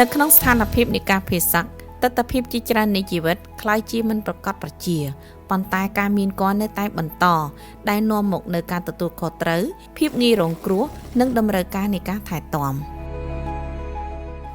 នៅក្នុងស្ថានភាពនៃការភេសជ្ជទិដ្ឋភាពជាច្រើននៃជីវិតคล้ายជាមិនប្រកបប្រជាប៉ុន្តែការមានកនៅតែបន្តដែលនាំមកនៅការទទួលខុសត្រូវភាពងាយរងគ្រោះនិងតម្រូវការនៃការថែទាំ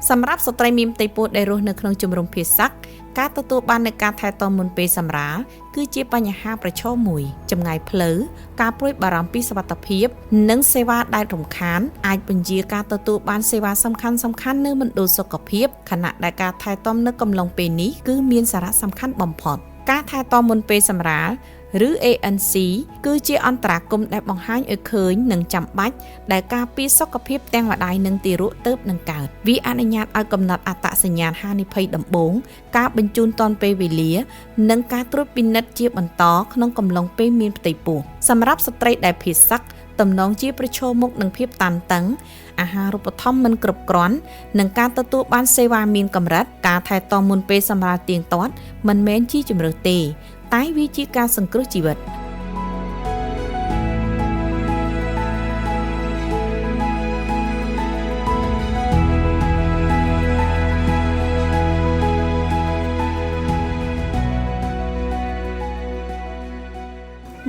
សម្រាប់ស្ត្រីមានផ្ទៃពោះដែលរស់នៅក្នុងជំរំភេសជ្ជការទទួលបាននូវការថែទាំមុនពេលសម្រាលគឺជាបញ្ហាប្រឈមមួយចម្ងាយផ្លូវការព្រួយបារម្ភពីសុវត្ថិភាពនិងសេវាដែលរំខានអាចបញ្ជាការទទួលបានសេវាសំខាន់ៗនៅមណ្ឌលសុខភាពខណៈដែលការថែទាំនៅកំឡុងពេលនេះគឺមានសារៈសំខាន់បំផុតការថែទាំមុនពេលសម្រាលឬ ANC គឺជាអន្តរាគមន៍ដែលបង្ហាញឲ្យឃើញនិងចាំបាច់ដែលការពារសុខភាពទាំងម្ដាយនិងទារកទើបនឹងកើតវាអនុញ្ញាតឲ្យកំណត់អត្តសញ្ញាណហានិភ័យដំបូងការបញ្ជូនទាន់ពេលវេលានិងការត្រួតពិនិត្យជាបន្តក្នុងកំឡុងពេលមានផ្ទៃពោះសម្រាប់ស្ត្រីដែលភេសជ្ជទំនងជាប្រឈមមុខនឹងភាពតានតឹងអាហារូបត្ថម្ភមិនគ្រប់គ្រាន់និងការទទួលបានសេវាមានកម្រិតការថែទាំមុនពេលសម្រាលទៀងទាត់មិនមែនជាជម្រើសទេតែវាជាការសង្គ្រោះជីវិតម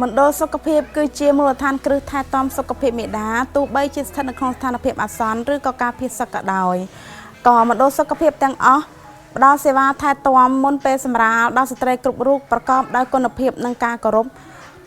ណ្ឌលសុខភាពគឺជាមូលដ្ឋានគ្រឹះថែទាំសុខភាពមាតាទោះបីជាស្ថិតនៅក្នុងស្ថានភាពអាសន្នឬក៏ការភេសជ្ជក៏ដោយក៏មណ្ឌលសុខភាពទាំងអស់ផ្ដល់សេវាថែទាំមុនពេលសម្រាលដល់ស្ត្រីគ្រប់រូបប្រកបដោយគុណភាពនិងការគោរព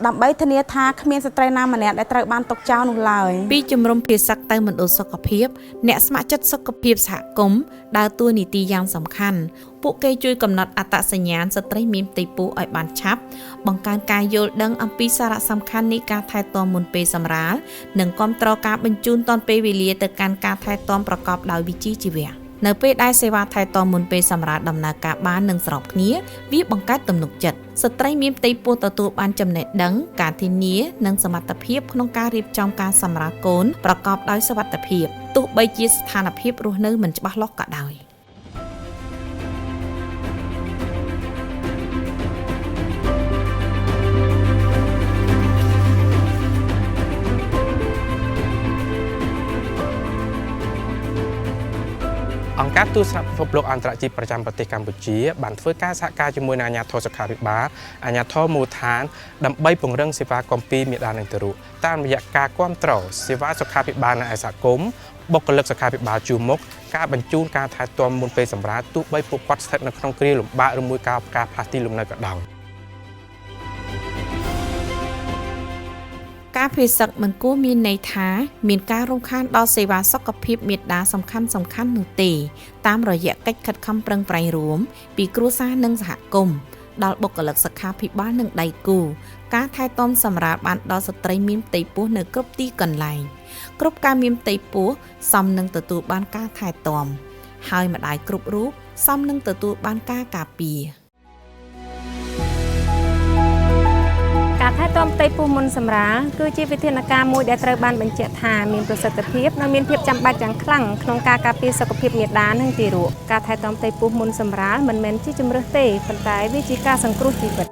ដើម្បីធានាថាគ្មានស្ត្រីណាម្នាក់ដែលត្រូវបានទុកចោលនោះឡើយពីជំរំភេសជ្ជទៅមណ្ឌលសុខភាពអ្នកស្ម័គ្រចិត្តសុខភាពសហគមន៍ដើរតួនាទីយ៉ាងសំខាន់ពួកគេជួយកំណត់អត្តសញ្ញាណស្ត្រីមានផ្ទៃពោះឲ្យបានឆាប់បង្កើនការយល់ដឹងអំពីសារៈសំខាន់នៃការថែទាំមុនពេលសម្រាលនិងគាំទ្រការបញ្ជូនទាន់ពេលវេលាទៅកាន់ការថែទាំប្រកបដោយវិជ្ជាជីវៈនៅពេលដែលសេវាថែទាំមុនពេលសម្រាលដំណើរការបាននិងស្របគ្នាវាបង្កើតទំនុកចិត្តស្ត្រីមានផ្ទៃពោះទទួលបានចំណេះដឹងការធានានិងសមត្ថភាពក្នុងការរៀបចំការសម្រាលកូនប្រកបដោយសុវត្ថិភាពទោះបីជាស្ថានភាពរស់នៅមិនច្បាស់លាស់ក៏ដោយអង្គការទូតសហពិភពលោកអន្តរជាតិប្រចាំប្រទេសកម្ពុជាបានធ្វើការសហការជាមួយនឹងអាជ្ញាធរសុខាភិបាលអាជ្ញាធរមូលដ្ឋានដើម្បីពង្រឹងសេវាគាំពារមាតានិងទារកតាមរយៈការគាំទ្រសេវាសុខាភិបាលនៅឯសហគមន៍បុគ្គលិកសុខាភិបាលជួរមុខការបញ្ជូនការថែទាំមុនពេលសម្រាលទោះបីពួកគាត់ស្ថិតនៅក្នុងគ្រាលំបាកឬមួយការផ្លាស់ទីលំនៅក៏ដោយការភេសជ្ជមិនគួរមានន័យថាមានការរំខានដល់សេវាសុខភាពមាតាសំខាន់នោះទេតាមរយៈកិច្ចខិតខំប្រឹងប្រែងរួមពីគ្រួសារនិងសហគមន៍ដល់បុគ្គលិកសុខាភិបាលនិងដៃគូការថែទាំសម្រាប់បានដល់ស្ត្រីមានផ្ទៃពោះនៅគ្រប់ទីកន្លែងគ្រប់ការមានផ្ទៃពោះសមនឹងទទួលបានការថែទាំហើយម្ដាយគ្រប់រូបសមនឹងទទួលបានការការពារការថែទាំផ្ទៃពោះមុនសម្រាលគឺជាវិធានការមួយដែលត្រូវបានបញ្ជាក់ថាមានប្រសិទ្ធភាពនិងមានភាពចាំបាច់យ៉ាងខ្លាំងក្នុងការការពារសុខភាពមាតានិងទារកការថែទាំផ្ទៃពោះមុនសម្រាលមិនមែនជាជម្រើសទេប៉ុន្តែវាជាការសង្គ្រោះជីវិត